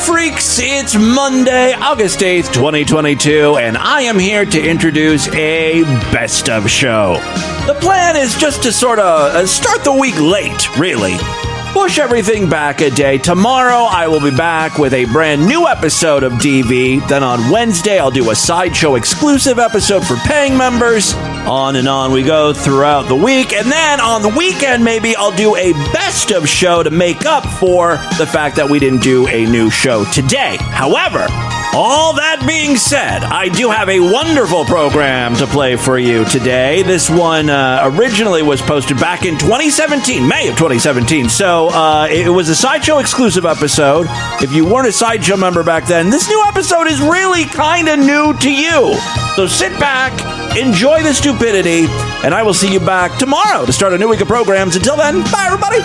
freaks, it's Monday, August 8th, 2022, and I am here to introduce a best of show. The plan is just to sort of start the week late, really. Push everything back a day. Tomorrow, I will be back with a brand new episode of DV. Then on Wednesday, I'll do a Sideshow exclusive episode for paying members. On and on we go throughout the week. And then on the weekend, maybe I'll do a best of show to make up for the fact that we didn't do a new show today. However, all that being said, I do have a wonderful program to play for you today. This one originally was posted back in 2017, May of 2017. So it was a Sideshow exclusive episode. If you weren't a Sideshow member back then, this new episode is really kind of new to you. So sit back, enjoy the stupidity, and I will see you back tomorrow to start a new week of programs. Until then, bye everybody.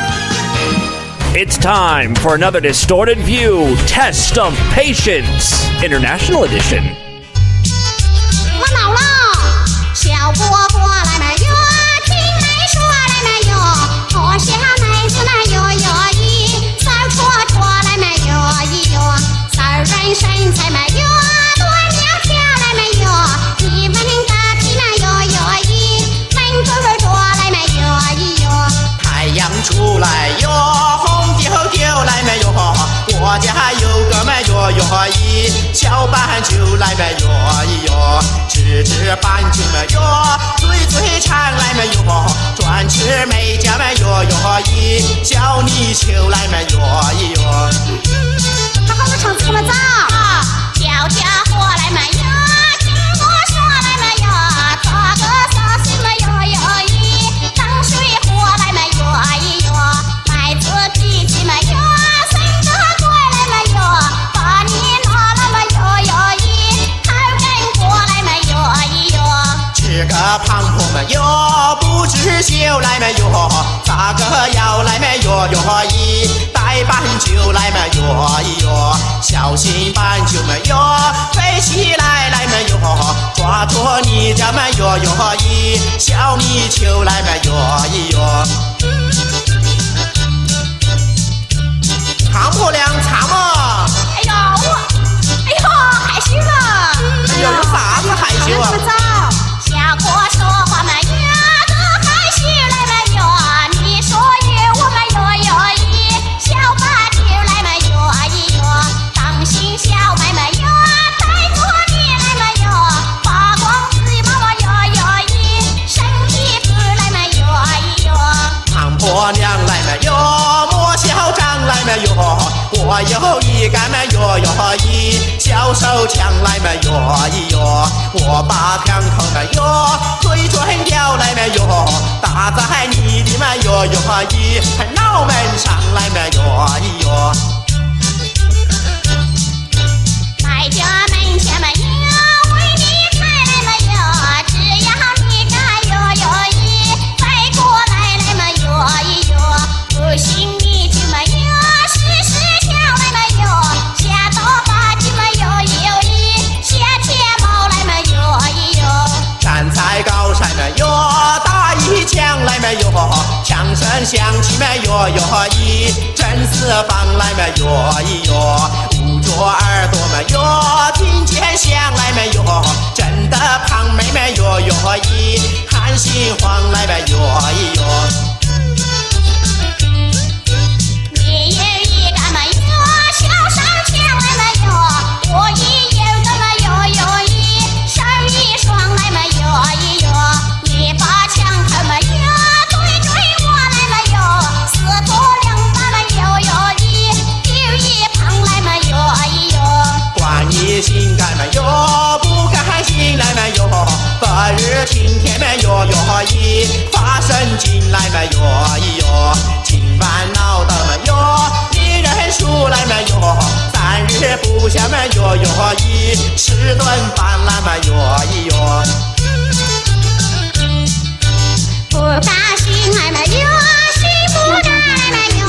It's time for another Distorted View Test of Patience International Edition. 我老了，小蝈蝈来没有？听你说来没有？脱下妹子来哟哟咦，扫戳戳来没有咦哟？扫人身材没有？多苗条来没有？你问个屁来哟哟咦？问个多来没有咦哟？太阳出来哟，红丢丢来没有？我家有个没哟哟咦，小板球来没哟咦哟，吃板球没哟，嘴长来没哟，专吃美甲没哟哟咦，小泥鳅来没哟咦哟。他和我唱这么早，叫家伙来没有？听我说来没有？做个啥事没哟哟咦？当水货来没哟咦哟？买子脾气没有？生得乖来没有？把你拿了没哟哟咦？讨根过来没哟咦哟？吃个胖婆没有？不知羞来没有？咋个要来没哟哟咦？带板球来没哟咦哟？小心板球没有？飞起来没有？抓住你家没哟哟咦？小泥鳅来没哟咦哟？胖婆娘唱嘛？哎呦害羞了！哎呦，有啥子害羞啊？下课说话没有？个害羞来没有？你说有我没有哟咦？小把球来没有咦哟？当心小妹没有？带着你来没有？发光子妈妈哟哟咦？身体子来没有咦哟？胖婆娘来没有？莫小张来没有？我有一杆没哟哟咦？小手枪来没哟咦哟？我把枪口没哟？嘴准掉来没有？打在你的没哟哟咦？脑门上来没哟咦哟？在家门前没有？为你开来没有？只要你敢哟哟咦？再过来没哟咦哟？不信你就没有？试跳来没有？下刀把就没有哟咦？下铁毛来没有咦哟？站在高山没有？打一枪来没有？枪声响起没有哟咦？真四方来没有咦哟？捂着耳朵没有？听见响来没有？真的胖妹没有哟咦？看心慌来没有咦哟？你有一个没有？小手枪来没有？我也有个没有哟咦？手一双来没有咦哟？你把枪口没有？对我来没有？四头两把没有哟咦？丢一旁来没有咦哟？管你心甘没有？不甘心来没有？白日晴天没有哟咦？发神经来没有咦哟？今晚闹的没有？你认输来没有？3日不下没有哟咦？吃顿饭来没有咦哟？不甘心来没有？心不甘来没有？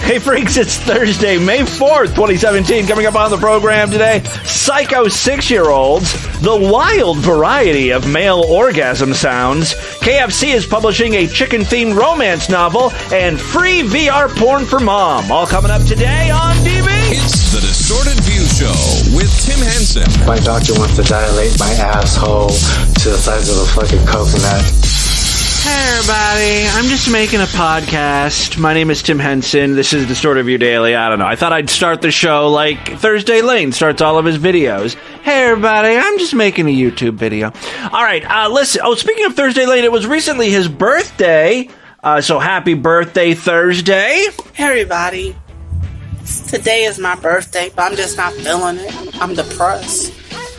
Hey freaks, it's Thursday, May 4th, 2017. Coming up on the program today, psycho 6-year-olds, the wild variety of male orgasm sounds, KFC is publishing a chicken-themed romance novel, and free VR porn for mom. All coming up today on DV. It's the Distorted View Show with Tim Henson. My doctor wants to dilate my asshole to the size of a fucking coconut. Hey everybody, I'm just making a podcast. My name is Tim Henson. This is Distorted View Daily. I don't know. I thought I'd start the show like Thursday Lane starts all of his videos. Hey everybody, I'm just making a YouTube video. All right, listen. Oh, speaking of Thursday Lane, it was recently his birthday. So happy birthday, Thursday. Hey everybody, today is my birthday, but I'm just not feeling it. I'm depressed.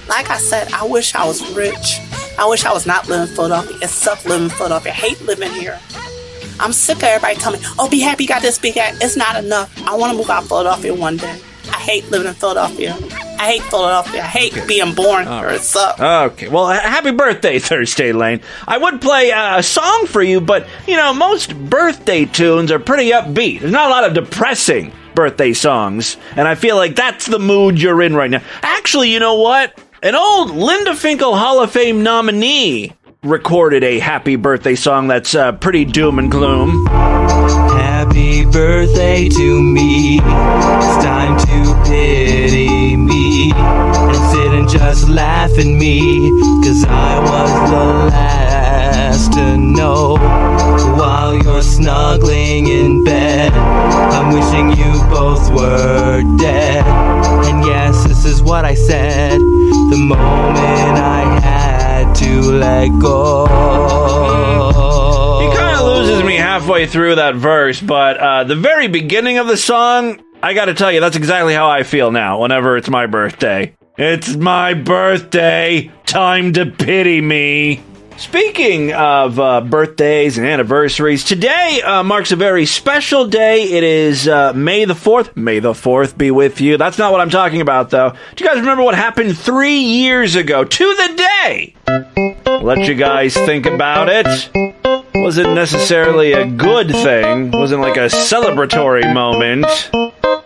Like I said, I wish I was rich. I wish I was not living in Philadelphia. It sucks living in Philadelphia. I hate living here. I'm sick of everybody telling me, oh, be happy, you got this, be happy. It's not enough. I want to move out of Philadelphia one day. I hate living in Philadelphia. I hate Philadelphia. I hate being born here. It sucks. Okay, well, happy birthday, Thursday Lane. I would play a song for you, but, you know, most birthday tunes are pretty upbeat. There's not a lot of depressing birthday songs, and I feel like that's the mood you're in right now. Actually, you know what? An old Linda Finkel Hall of Fame nominee recorded a happy birthday song that's pretty doom and gloom. Happy birthday to me. It's time to pity me and sit and just laugh at me, 'cause I was the last to know. While you're snuggling in bed, I'm wishing you both were dead. And yes, this is what I said the moment I had to let go. He kind of loses me halfway through that verse, but the very beginning of the song, I gotta tell you, that's exactly how I feel now whenever it's my birthday. It's my birthday, time to pity me. Speaking of birthdays and anniversaries, today marks a very special day. It is May the 4th. May the 4th be with you. That's not what I'm talking about, though. Do you guys remember what happened 3 years ago to the day? Let you guys think about it. Wasn't necessarily a good thing. Wasn't like a celebratory moment.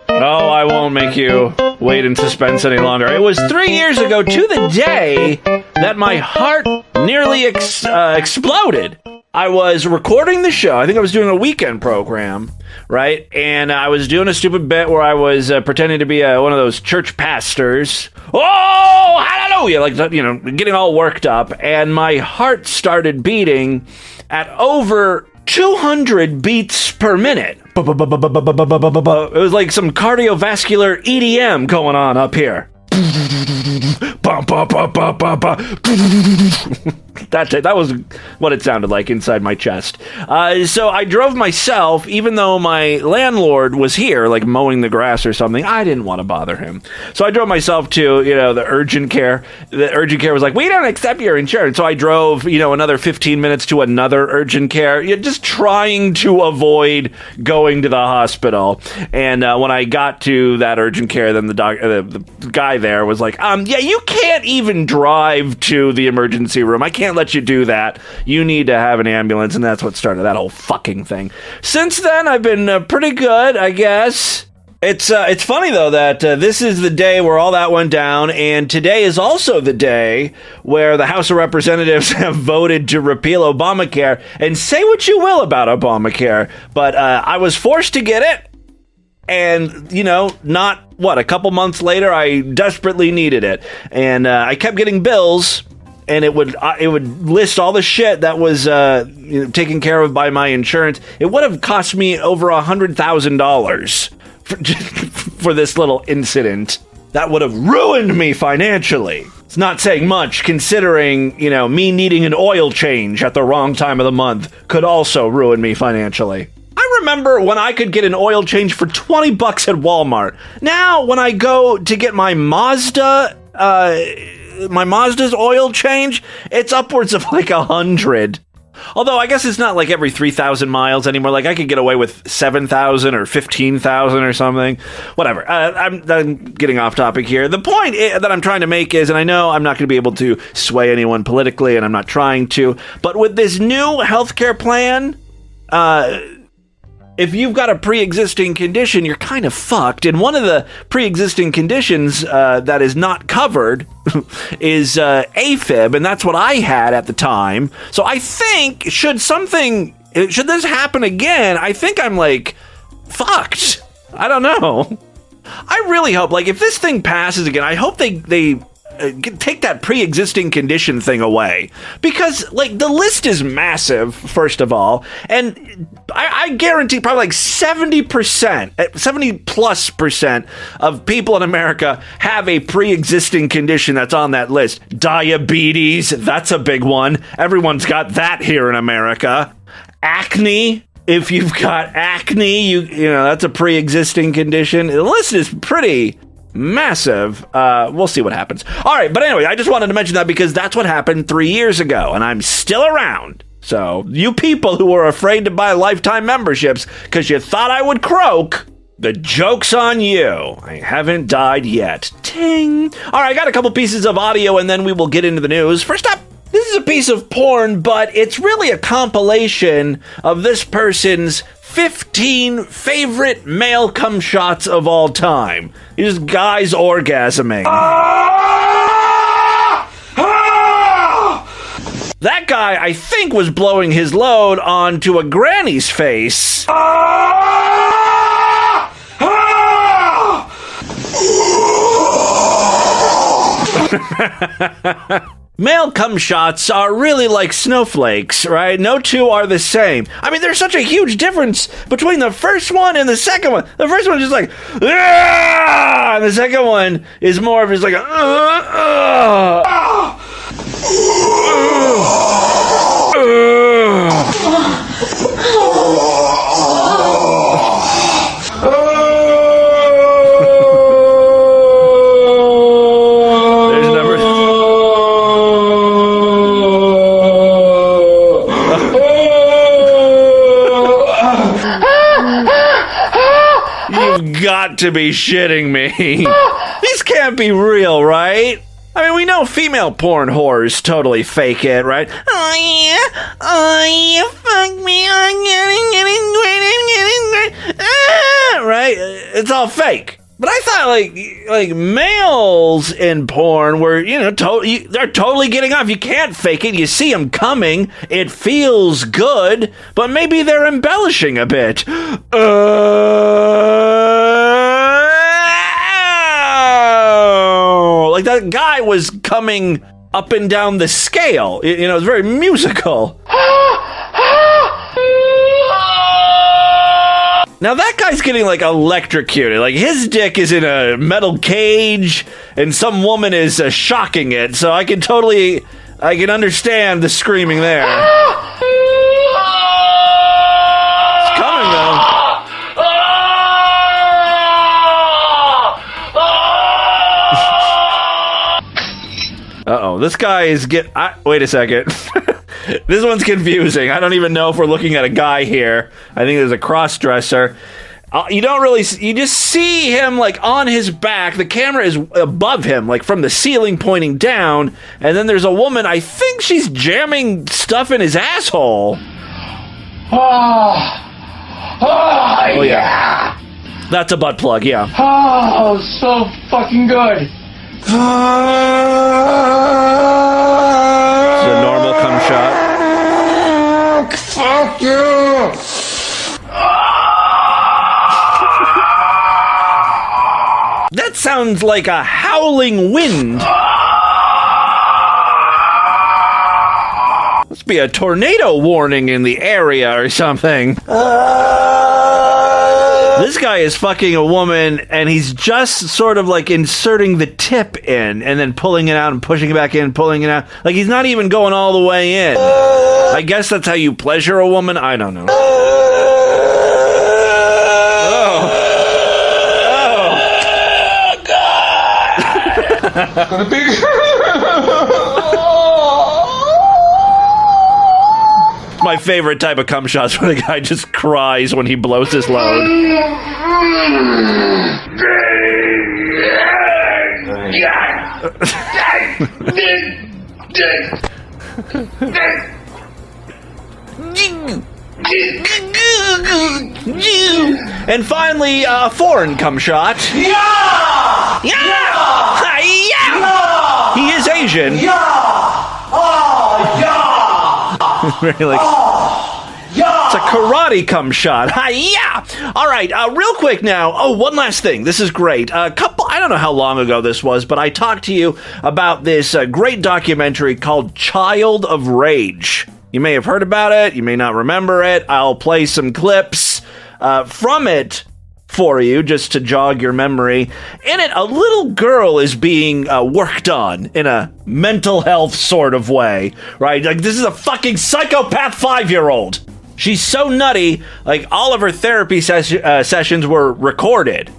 Oh, I won't make you wait in suspense any longer. It was 3 years ago to the day that my heart nearly exploded. I was recording the show. I think I was doing a weekend program, right? And I was doing a stupid bit where I was pretending to be one of those church pastors. Oh, hallelujah! Like, you know, getting all worked up. And my heart started beating at over 200 beats per minute. It was like some cardiovascular EDM going on up here. That was what it sounded like inside my chest. So I drove myself, even though my landlord was here, like mowing the grass or something. I didn't want to bother him. So I drove myself to, you know, the urgent care. The urgent care was like, we don't accept your insurance. So I drove, you know, another 15 minutes to another urgent care, just trying to avoid going to the hospital. And when I got to that urgent care, then the guy there was like, yeah, you can't even drive to the emergency room. I can't let you do that. You need to have an ambulance, and that's what started that whole fucking thing. Since then, I've been pretty good, I guess. It's funny, though, that this is the day where all that went down, and today is also the day where the House of Representatives have voted to repeal Obamacare. And say what you will about Obamacare, but I was forced to get it. And, you know, a couple months later, I desperately needed it. And I kept getting bills, and it would list all the shit that was taken care of by my insurance. It would have cost me over $100,000 for this little incident. That would have ruined me financially. It's not saying much, considering, you know, me needing an oil change at the wrong time of the month could also ruin me financially. I remember when I could get an oil change for $20 at Walmart. Now, when I go to get my Mazda's oil change, it's upwards of like 100. Although I guess it's not like every 3,000 miles anymore. Like I could get away with 7,000 or 15,000 or something. Whatever. I'm getting off topic here. The point that I'm trying to make is, and I know I'm not going to be able to sway anyone politically, and I'm not trying to, but with this new healthcare plan, if you've got a pre-existing condition, you're kind of fucked. And one of the pre-existing conditions that is not covered is AFib, and that's what I had at the time. So I think, should this happen again, I think I'm like fucked. I don't know. I really hope, like, if this thing passes again, I hope they take that pre-existing condition thing away, because like the list is massive, first of all, and I guarantee probably like 70% of people in America have a pre-existing condition that's on that list. Diabetes, that's a big one. Everyone's got that here in America. Acne. If you've got acne, you know that's a pre-existing condition. The list is pretty massive. We'll see what happens. All right, but anyway, I just wanted to mention that because that's what happened 3 years ago, and I'm still around. So, you people who were afraid to buy lifetime memberships because you thought I would croak, the joke's on you. I haven't died yet. Ting. All right, I got a couple pieces of audio, and then we will get into the news. First up, this is a piece of porn, but it's really a compilation of this person's 15 favorite male cum shots of all time. These guys orgasming. That guy, I think, was blowing his load onto a granny's face. Male cum shots are really like snowflakes, right? No two are the same. I mean, there's such a huge difference between the first one and the second one. The first one is just like, "Ah!" And the second one is more of just like, got to be shitting me. These can't be real, right? I mean, we know female porn whores totally fake it, right? Oh yeah, fuck me, I'm getting great, right? It's all fake. But I thought, like males in porn were, you know, they're totally getting off. You can't fake it. You see them coming. It feels good, but maybe they're embellishing a bit. Like that guy was coming up and down the scale. You know, it's very musical. Now that guy's getting like electrocuted. Like his dick is in a metal cage and some woman is shocking it. So I can understand the screaming there. It's coming though. Uh-oh, this guy is wait a second. This one's confusing. I don't even know if we're looking at a guy here. I think there's a cross-dresser. You just see him like on his back. The camera is above him, like from the ceiling pointing down. And then there's a woman, I think she's jamming stuff in his asshole. Oh yeah. That's a butt plug, yeah. Oh, so fucking good. It's a normal cum shot. Fuck you! That sounds like a howling wind. Must be a tornado warning in the area or something. This guy is fucking a woman, and he's just sort of like inserting the tip in, and then pulling it out and pushing it back in, pulling it out. Like he's not even going all the way in. I guess that's how you pleasure a woman? I don't know. My favorite type of cum shots where the guy just cries when he blows his load. And finally, a foreign cum shot. Yeah! Yeah! Yeah! He is Asian. Yeah! Oh, yeah! Really like. Oh, yeah! It's a karate cum shot. Yeah. All right. Real quick now. Oh, one last thing. This is great. I don't know how long ago this was, but I talked to you about this great documentary called Child of Rage. You may have heard about it. You may not remember it. I'll play some clips from it for you just to jog your memory. In it, a little girl is being worked on in a mental health sort of way, right? Like, this is a fucking psychopath 5-year-old. She's so nutty, like, all of her therapy sessions were recorded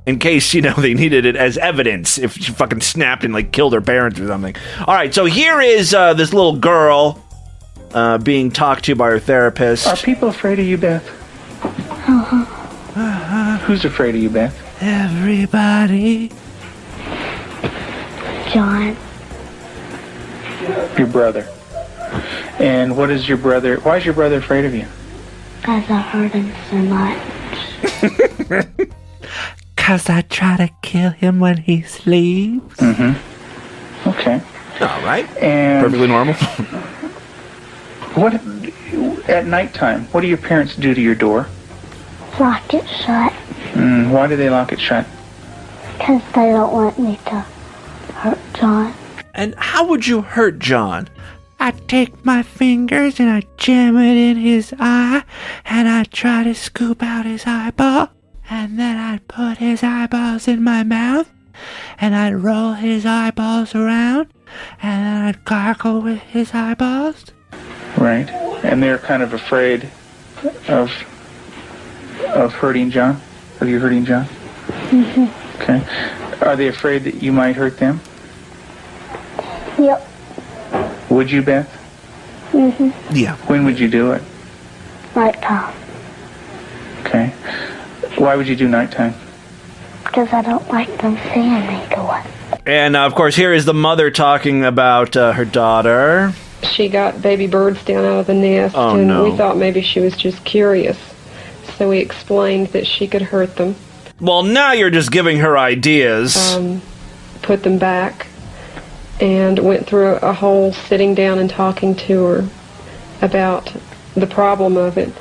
in case, they needed it as evidence if she fucking snapped and, like, killed her parents or something. All right, so here is this little girl being talked to by her therapist. Are people afraid of you, Beth? Who's afraid of you, Beth? Everybody. John. Your brother. And why is your brother afraid of you? Because I hurt him so much. Because I try to kill him when he sleeps. Mm-hmm. Okay. All right. And perfectly normal. What, at nighttime, what do your parents do to your door? Lock it shut. Why do they lock it shut? Because they don't want me to hurt John. And how would you hurt John? I take my fingers and I jam it in his eye, and I try to scoop out his eyeball, and then I'd put his eyeballs in my mouth, and I'd roll his eyeballs around, and then I'd gargle with his eyeballs. Right. And they're kind of afraid of hurting John? Of you hurting John? Mm-hmm. Okay. Are they afraid that you might hurt them? Yep. Would you, Beth? Mm-hmm. Yeah. When would you do it? Nighttime. Okay. Why would you do nighttime? Because I don't like them seeing me do it. And, of course, here is the mother talking about her daughter. She got baby birds down out of the nest, and we thought maybe she was just curious. So we explained that she could hurt them. Well, now you're just giving her ideas. Put them back, and went through a whole sitting down and talking to her about the problem of it.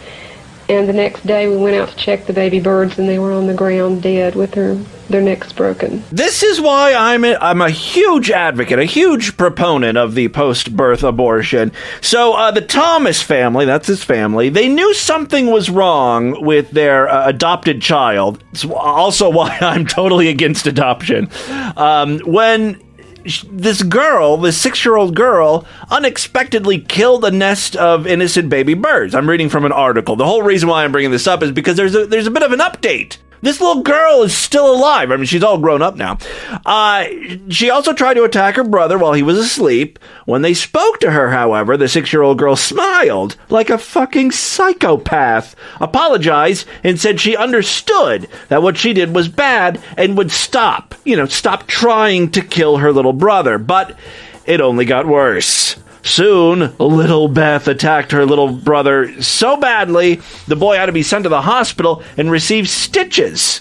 And the next day we went out to check the baby birds, and they were on the ground dead with their necks broken. This is why I'm a huge advocate, a huge proponent of the post-birth abortion. So the Thomas family, that's his family, they knew something was wrong with their adopted child. It's also why I'm totally against adoption. When this girl, this 6-year-old girl, unexpectedly killed a nest of innocent baby birds. I'm reading from an article. The whole reason why I'm bringing this up is because there's a bit of an update. This little girl is still alive. I mean, she's all grown up now. She also tried to attack her brother while he was asleep. When they spoke to her, however, the 6-year-old girl smiled like a fucking psychopath, apologized, and said she understood that what she did was bad and would stop trying to kill her little brother. But it only got worse. Soon, little Beth attacked her little brother so badly, the boy had to be sent to the hospital and receive stitches.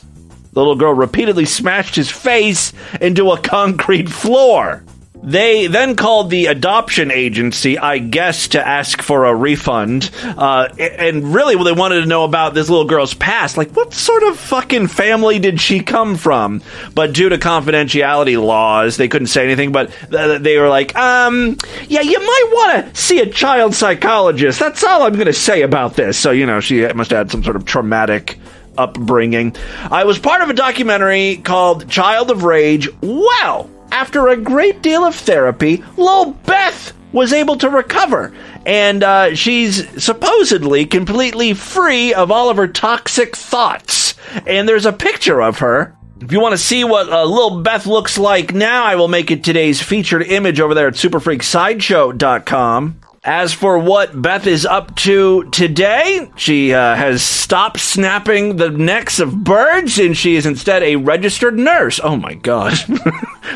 The little girl repeatedly smashed his face into a concrete floor. They then called the adoption agency, I guess, to ask for a refund. And really what they wanted to know about this little girl's past. Like, what sort of fucking family did she come from? But due to confidentiality laws, they couldn't say anything. But they were like, yeah, you might want to see a child psychologist. That's all I'm going to say about this. So, she must have had some sort of traumatic upbringing. I was part of a documentary called Child of Rage. Well, after a great deal of therapy, Lil Beth was able to recover, and she's supposedly completely free of all of her toxic thoughts. And there's a picture of her. If you want to see what Lil Beth looks like now, I will make it today's featured image over there at superfreaksideshow.com. As for what Beth is up to today, she has stopped snapping the necks of birds, and she is instead a registered nurse. Oh my god.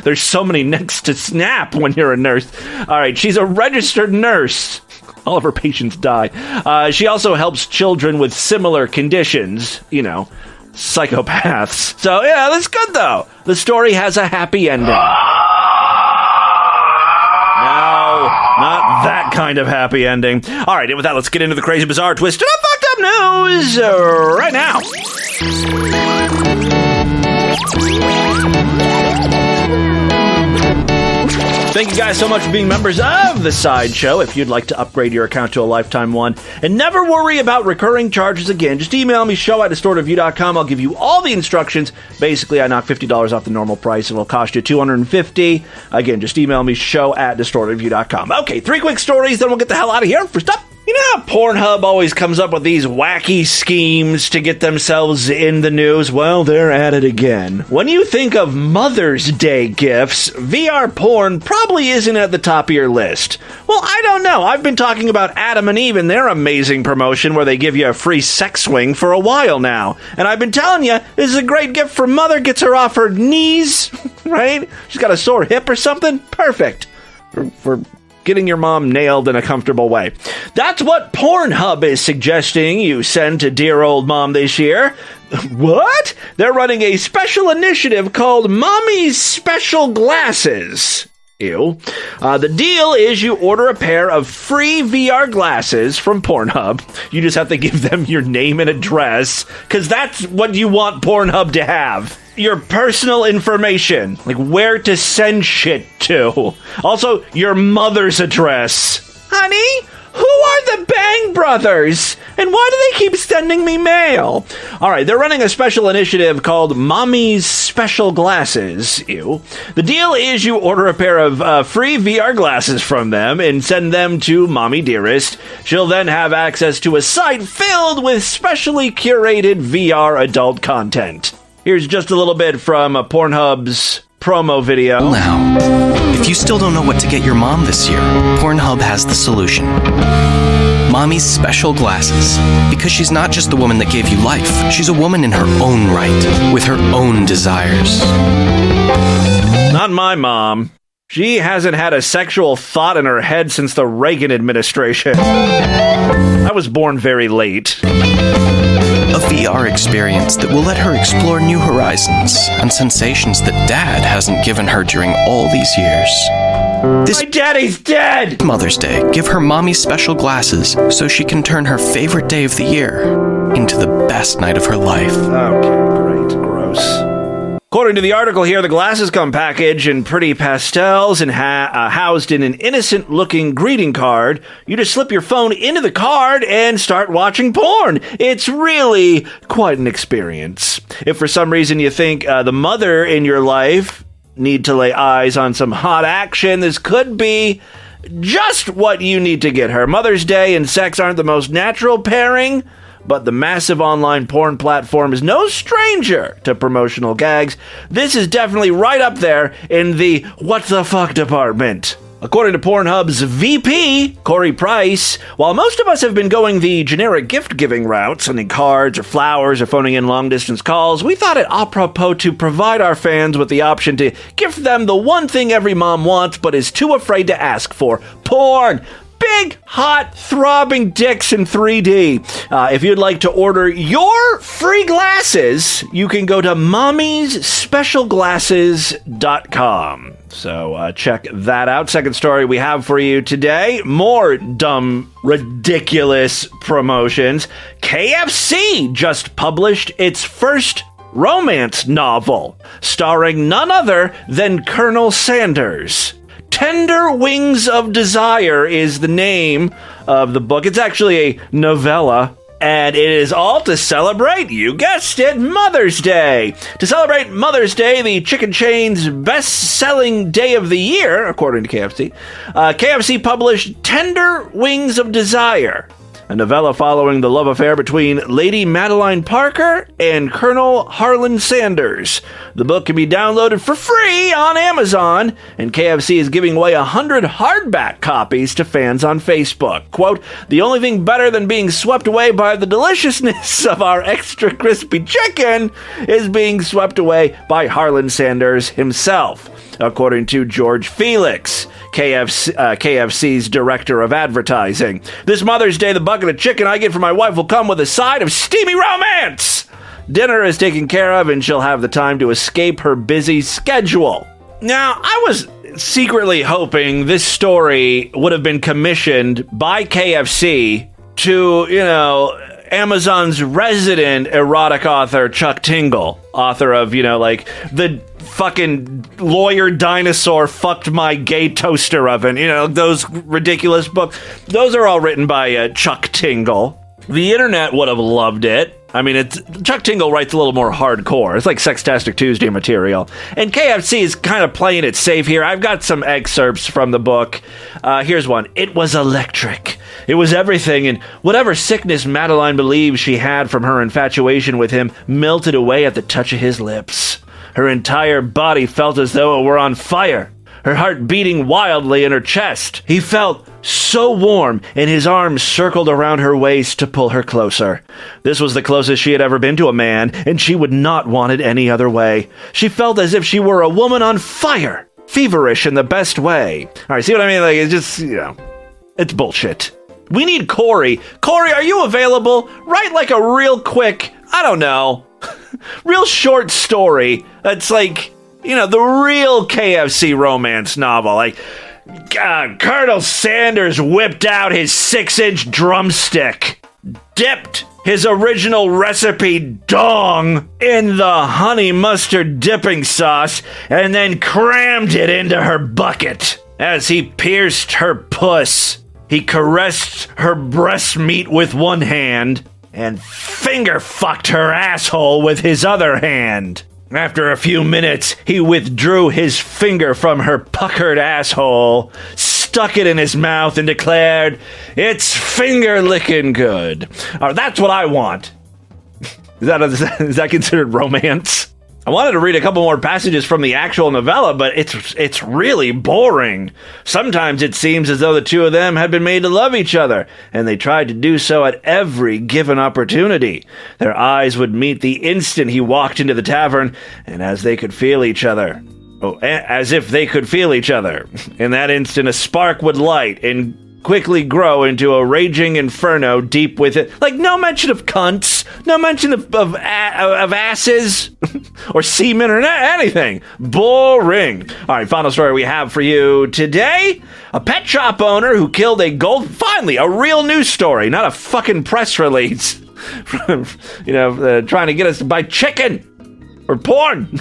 There's so many necks to snap when you're a nurse. All right, she's a registered nurse. All of her patients die. She also helps children with similar conditions, psychopaths. So yeah, that's good though. The story has a happy ending. No, not that kind of happy ending. All right, and with that, let's get into the crazy, bizarre, twisted, and fucked up news right now. Thank you guys so much for being members of the Sideshow. If you'd like to upgrade your account to a lifetime one and never worry about recurring charges again, just email me, show@distortedview.com. I'll give you all the instructions. Basically, I knock $50 off the normal price. It'll cost you $250. Again, just email me, show@distortedview.com. Okay, 3 quick stories, then we'll get the hell out of here. First up, you know how Pornhub always comes up with these wacky schemes to get themselves in the news? Well, they're at it again. When you think of Mother's Day gifts, VR porn probably isn't at the top of your list. Well, I don't know. I've been talking about Adam and Eve and their amazing promotion where they give you a free sex swing for a while now. And I've been telling you, this is a great gift for mother. Gets her off her knees, right? She's got a sore hip or something. Perfect. For getting your mom nailed in a comfortable way. That's what Pornhub is suggesting you send to dear old mom this year. What? They're running a special initiative called Mommy's Special Glasses. Ew. The deal is you order a pair of free VR glasses from Pornhub. You just have to give them your name and address, because that's what you want Pornhub to have. Your personal information, like where to send shit to. Also, your mother's address. Honey, who are the Bang Brothers? And why do they keep sending me mail? All right, they're running a special initiative called Mommy's Special Glasses. Ew. The deal is you order a pair of free VR glasses from them and send them to Mommy Dearest. She'll then have access to a site filled with specially curated VR adult content. Here's just a little bit from Pornhub's promo video. Now, if you still don't know what to get your mom this year, Pornhub has the solution. Mommy's Special Glasses. Because she's not just the woman that gave you life. She's a woman in her own right, with her own desires. Not my mom. She hasn't had a sexual thought in her head since the Reagan administration. I was born very late. A VR experience that will let her explore new horizons and sensations that Dad hasn't given her during all these years. My daddy's dead! Mother's Day, give her Mommy's Special Glasses so she can turn her favorite day of the year into the best night of her life. Okay, great. Gross. According to the article here, the glasses come packaged in pretty pastels and housed in an innocent-looking greeting card. You just slip your phone into the card and start watching porn. It's really quite an experience. If for some reason you think the mother in your life need to lay eyes on some hot action, this could be just what you need to get her. Mother's Day and sex aren't the most natural pairing, but the massive online porn platform is no stranger to promotional gags. This is definitely right up there in the what the fuck department. According to Pornhub's VP, Corey Price, while most of us have been going the generic gift-giving route, sending cards or flowers or phoning in long-distance calls, we thought it apropos to provide our fans with the option to gift them the one thing every mom wants but is too afraid to ask for: porn. Big, hot, throbbing dicks in 3D. If you'd like to order your free glasses, you can go to mommy'sspecialglasses.com. So check that out. Second story we have for you today. More dumb, ridiculous promotions. KFC just published its first romance novel, starring none other than Colonel Sanders. Tender Wings of Desire is the name of the book. It's actually a novella, and it is all to celebrate, you guessed it, Mother's Day. To celebrate Mother's Day, the chicken chain's best-selling day of the year, according to KFC, KFC published Tender Wings of Desire, a novella following the love affair between Lady Madeline Parker and Colonel Harlan Sanders. The book can be downloaded for free on Amazon, and KFC is giving away 100 hardback copies to fans on Facebook. Quote, "The only thing better than being swept away by the deliciousness of our extra crispy chicken is being swept away by Harlan Sanders himself," according to George Felix, KFC's director of advertising. "This Mother's Day, the bucket of chicken I get for my wife will come with a side of steamy romance. Dinner is taken care of, and she'll have the time to escape her busy schedule." Now, I was secretly hoping this story would have been commissioned by KFC to, Amazon's resident erotic author, Chuck Tingle, author of, like, the fucking lawyer dinosaur fucked my gay toaster oven, those ridiculous books. Those are all written by Chuck Tingle. The internet would have loved it. I mean, Chuck Tingle writes a little more hardcore. It's like Sextastic Tuesday material. And KFC is kind of playing it safe here. I've got some excerpts from the book. Here's one. It was electric. It was everything, and whatever sickness Madeline believed she had from her infatuation with him melted away at the touch of his lips. Her entire body felt as though it were on fire, her heart beating wildly in her chest. He felt so warm, and his arms circled around her waist to pull her closer. This was the closest she had ever been to a man, and she would not want it any other way. She felt as if she were a woman on fire, feverish in the best way. All right, see what I mean? Like, it's just, it's bullshit. We need Corey. Corey, are you available? Write like a real quick, I don't know, real short story. That's like, the real KFC romance novel. Like, Colonel Sanders whipped out his 6-inch drumstick, dipped his original recipe dong in the honey mustard dipping sauce, and then crammed it into her bucket. As he pierced her puss, he caressed her breast meat with one hand and finger fucked her asshole with his other hand. After a few minutes, he withdrew his finger from her puckered asshole, stuck it in his mouth, and declared, "It's finger-licking good." That's what I want. Is that considered romance? I wanted to read a couple more passages from the actual novella, but it's really boring. Sometimes it seems as though the two of them had been made to love each other, and they tried to do so at every given opportunity. Their eyes would meet the instant he walked into the tavern, and as if they could feel each other. In that instant, a spark would light and quickly grow into a raging inferno deep within. Like, no mention of cunts, no mention of asses, or semen, or anything. Boring. All right, final story we have for you today. A pet shop owner who killed finally, a real news story, not a fucking press release. Trying to get us to buy chicken. Or porn.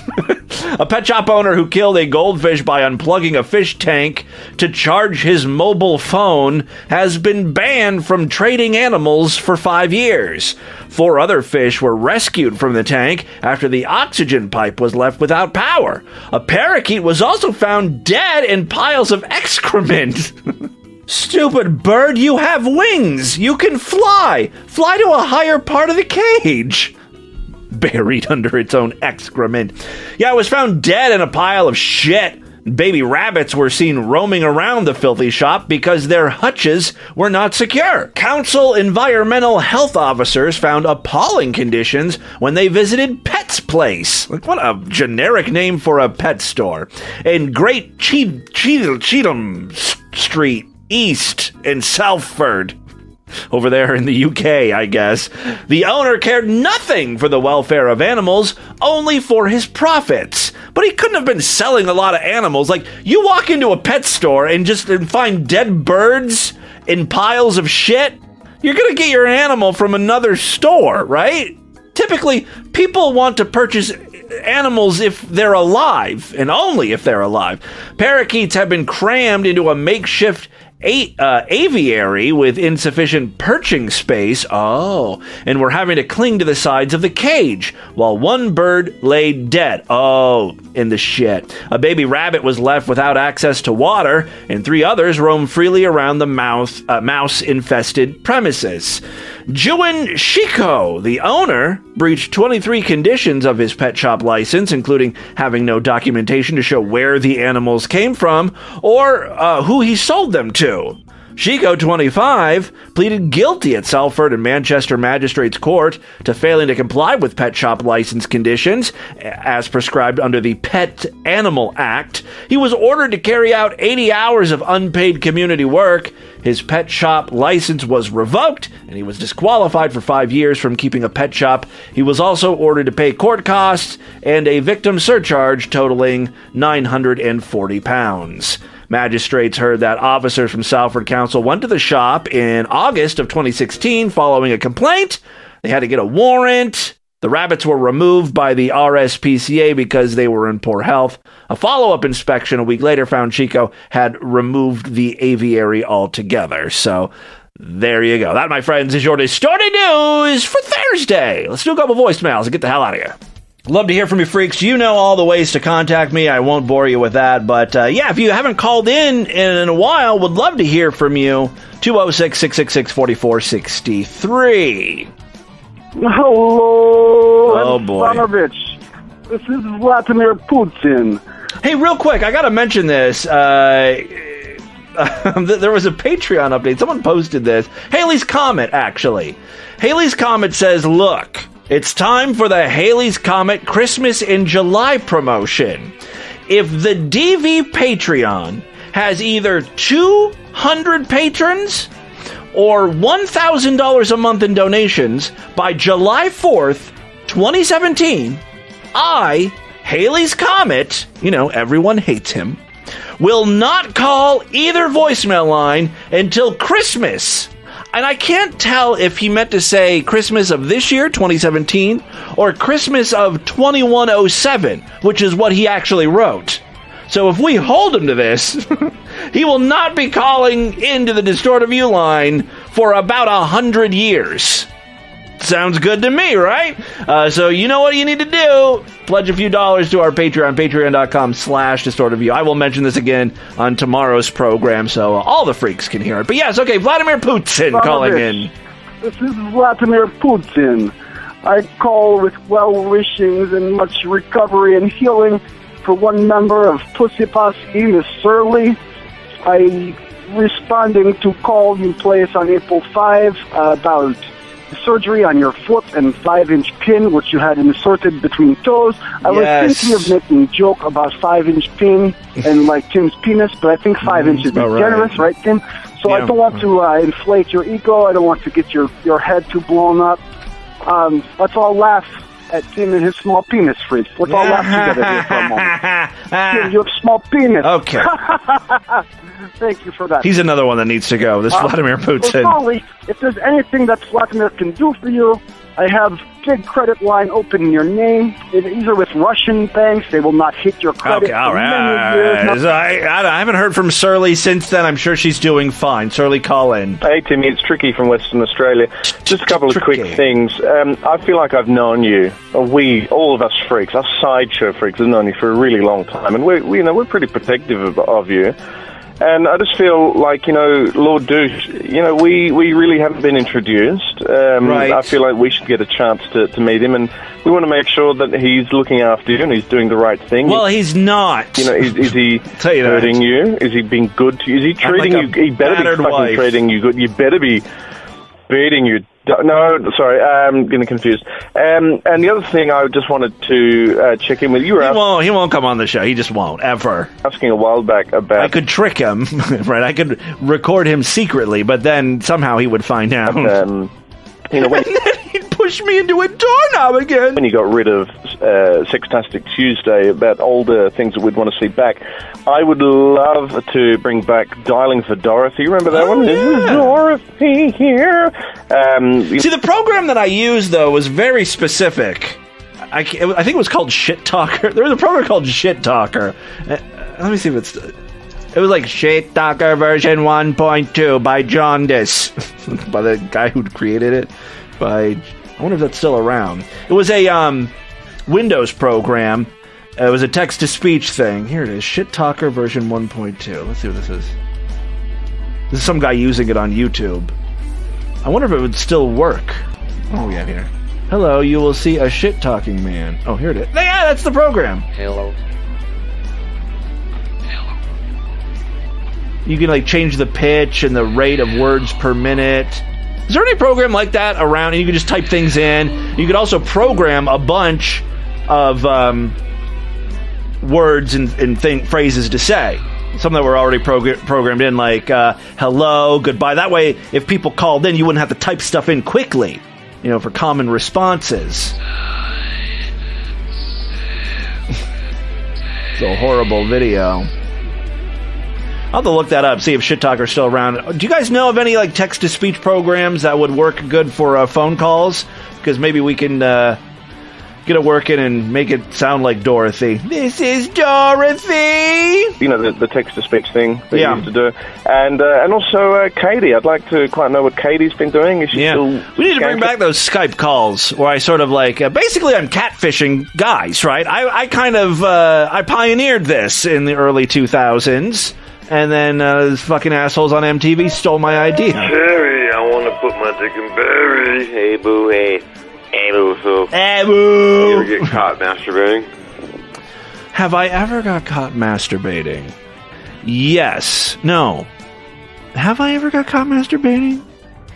A pet shop owner who killed a goldfish by unplugging a fish tank to charge his mobile phone has been banned from trading animals for 5 years. 4 other fish were rescued from the tank after the oxygen pipe was left without power. A parakeet was also found dead in piles of excrement. Stupid bird, you have wings. You can fly. Fly to a higher part of the cage. Buried under its own excrement. Yeah, it was found dead in a pile of shit. Baby rabbits were seen roaming around the filthy shop because their hutches were not secure. Council environmental health officers found appalling conditions when they visited Pet's Place. Like, what a generic name for a pet store. In Great Cheetham Street East in Salford. Over there in the UK, I guess. The owner cared nothing for the welfare of animals, only for his profits. But he couldn't have been selling a lot of animals. Like, you walk into a pet store and find dead birds in piles of shit, you're gonna get your animal from another store, right? Typically, people want to purchase animals if they're alive, and only if they're alive. Parakeets have been crammed into a makeshift aviary with insufficient perching space. And we're having to cling to the sides of the cage while one bird lay dead. In the shit. A baby rabbit was left without access to water, and 3 others roam freely around the mouse-infested premises. Juan Chico, the owner, breached 23 conditions of his pet shop license, including having no documentation to show where the animals came from or who he sold them to. Chico, 25, pleaded guilty at Salford and Manchester Magistrates Court to failing to comply with pet shop license conditions as prescribed under the Pet Animal Act. He was ordered to carry out 80 hours of unpaid community work. His pet shop license was revoked, and he was disqualified for 5 years from keeping a pet shop. He was also ordered to pay court costs and a victim surcharge totaling £940. Magistrates heard that officers from Salford Council went to the shop in August of 2016 following a complaint. They had to get a warrant. The rabbits were removed by the RSPCA because they were in poor health. A follow-up inspection a week later found Chico had removed the aviary altogether. So there you go. That, my friends, is your distorted news for Thursday. Let's do a couple voicemails and get the hell out of here. Love to hear from you, freaks. You know all the ways to contact me. I won't bore you with that. But, yeah, if you haven't called in a while, would love to hear from you. 206-666-4463. Hello, boy. Ivanovich. This is Vladimir Putin. Hey, real quick, I gotta mention this. There was a Patreon update. Someone posted this. Haley's Comet, actually. Haley's Comet says, look, it's time for the Haley's Comet Christmas in July promotion. If the DV Patreon has either 200 patrons or $1,000 a month in donations by July 4th, 2017, I, Haley's Comet, you know, everyone hates him, will not call either voicemail line until Christmas. And I can't tell if he meant to say Christmas of this year, 2017, or Christmas of 2107, which is what he actually wrote. So if we hold him to this, he will not be calling into the Distorted View line for about 100 years. Sounds good to me, right? So you know what you need to do. Pledge a few dollars to our Patreon, patreon.com/distortedview. I will mention this again on tomorrow's program so all the freaks can hear it. But yes, okay, Vladimir Putin calling in. This is Vladimir Putin. I call with well-wishings and much recovery and healing for one member of Pussy Posse, Miss Surly. I responding to call you placed on April 5 about surgery on your foot and 5-inch pin, which you had inserted between toes. I was thinking of making a joke about 5-inch pin and like Tim's penis, but I think 5 inches is generous, right, Tim? So I don't want to inflate your ego. I don't want to get your head too blown up. Let's all laugh at Tim and his small penis, freaks. Let's all laugh together here for a moment. Tim, you have small penis. Okay. Thank you for that. He's another one that needs to go. This Vladimir Putin. Well, Polly, if there's anything that Vladimir can do for you, I have big credit line open in your name. These are with Russian banks. They will not hit your credit. Okay, all right. I haven't heard from Surly since then. I'm sure she's doing fine. Surly, call in. Hey, Timmy, it's Tricky from Western Australia. Just a couple of quick things. I feel like I've known you, all of us freaks, us sideshow freaks, have known you for a really long time, and we're pretty protective of you. And I just feel like, Lord Douche, we really haven't been introduced. Right. I feel like we should get a chance to meet him, and we want to make sure that he's looking after you and he's doing the right thing. Well, he's not. Is he hurting you? Is he being good to you? Is he treating you? He better be fucking treating you good. You better be beating you. No, sorry, I'm getting confused. And the other thing I just wanted to check in with you. He won't come on the show. He just won't, ever. Asking a while back about... I could trick him, right? I could record him secretly, but then somehow he would find out. When and then he'd push me into a doorknob again. When you got rid of Sextastic Tuesday, about older things that we'd want to see back, I would love to bring back Dialing for Dorothy. Remember that one? Yeah. Is Dorothy here? See, the program that I used, though, was very specific. I think it was called Shit Talker. There was a program called Shit Talker. Let me see if it's... It was like Shit Talker version 1.2 by Jaundice. By the guy who created it. I wonder if that's still around. It was a Windows program. It was a text-to-speech thing. Here it is. Shit Talker version 1.2. Let's see what this is. This is some guy using it on YouTube. I wonder if it would still work. What do we have here? Hello, you will see a shit-talking man. Oh, here it is. Yeah, that's the program. Hello. You can change the pitch and the rate of words per minute. Is there any program like that around? And you can just type things in. You could also program a bunch of words and phrases to say. Some that were already programmed in, like hello, goodbye. That way, if people called in, you wouldn't have to type stuff in quickly, for common responses. It's a horrible video. I'll have to look that up, see if Shit Talker's still around. Do you guys know of any like text-to-speech programs that would work good for phone calls? Because maybe we can get it working and make it sound like Dorothy. This is Dorothy! You know, the text-to-speech thing that you used to do. And also Katie. I'd like to quite know what Katie's been doing. Is she still... We need to bring back those Skype calls where I sort of like... basically, I'm catfishing guys, right? I kind of... I pioneered this in the early 2000s. And then those fucking assholes on MTV stole my idea. Barry, I want to put my dick in Barry. Hey, boo, hey. Hey, boo, so. Hey, boo! You ever get caught masturbating? Have I ever got caught masturbating? Yes. No. Have I ever got caught masturbating?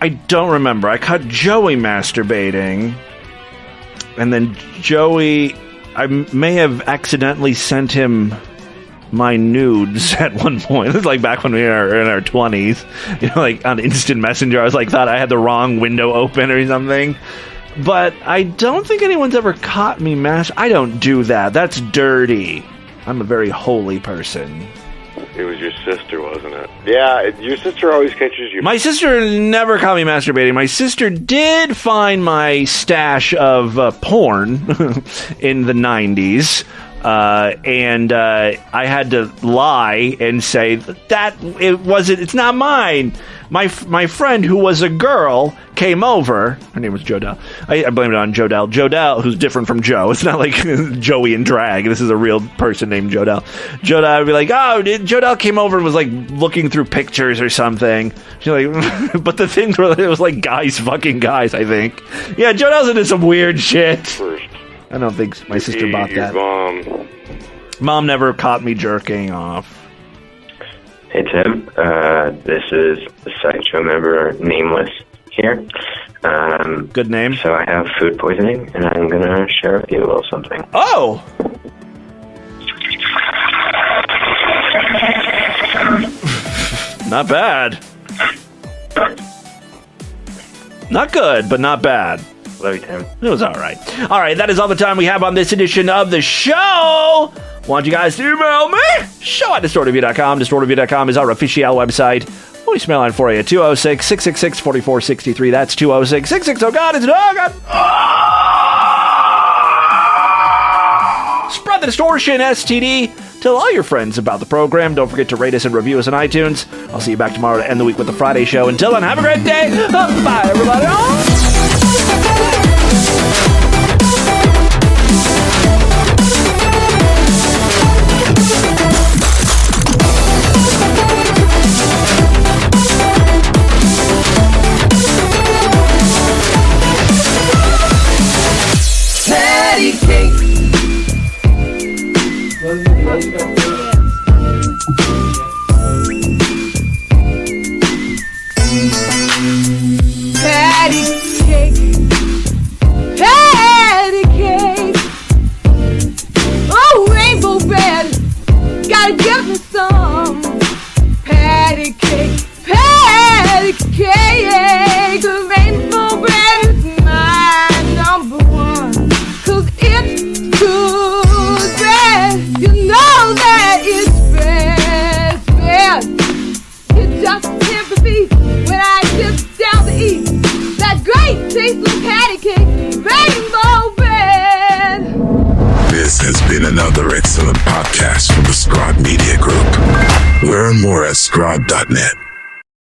I don't remember. I caught Joey masturbating. And then Joey... I may have accidentally sent him... my nudes at one point. This is like back when we were in our 20s. You know, like on Instant Messenger. I was like, thought I had the wrong window open or something. But I don't think anyone's ever caught me I don't do that. That's dirty. I'm a very holy person. It was your sister, wasn't it? Yeah, your sister always catches you. My sister never caught me masturbating. My sister did find my stash of porn in the 90s. And I had to lie and say that it's not mine. My friend, who was a girl, came over. Her name was Jodelle. I blamed it on Jodelle. Jodelle, who's different from Joe. It's not like Joey in drag. This is a real person named Jodelle. Jodelle would be like, oh, Jodelle came over and was like looking through pictures or something. She's like, but the things were, it was like guys fucking guys, I think. Yeah, Jodelle's into some weird shit. First. I don't think my sister bought that. Mom. Mom never caught me jerking off. Hey, Tim. This is Sideshow member Nameless here. Good name. So I have food poisoning, and I'm going to share with you a little something. Oh! Not bad. Not good, but not bad. Love you, Tim. It was all right. All right, that is all the time we have on this edition of the show. Want you guys to email me? show@distortedview.com. Distortedview.com is our official website. Voicemail line for you, 206-666-4463. That's 206-66. Oh, God, it's a dog. Spread the distortion, STD. Tell all your friends about the program. Don't forget to rate us and review us on iTunes. I'll see you back tomorrow to end the week with the Friday show. Until then, have a great day. Bye, everybody. Patty cake. Patty cake. Patty cake. Oh, rainbow bread. Gotta give me some. Patty cake. Patty cake. The rainbow bread is my number one. 'Cause it's good bread. You know that it's bread. It just can't be when I sit down to eat that great tasting patty cake, rainbow bread. This has been another excellent podcast from the Scribe Media Group. Learn more at scribe.net.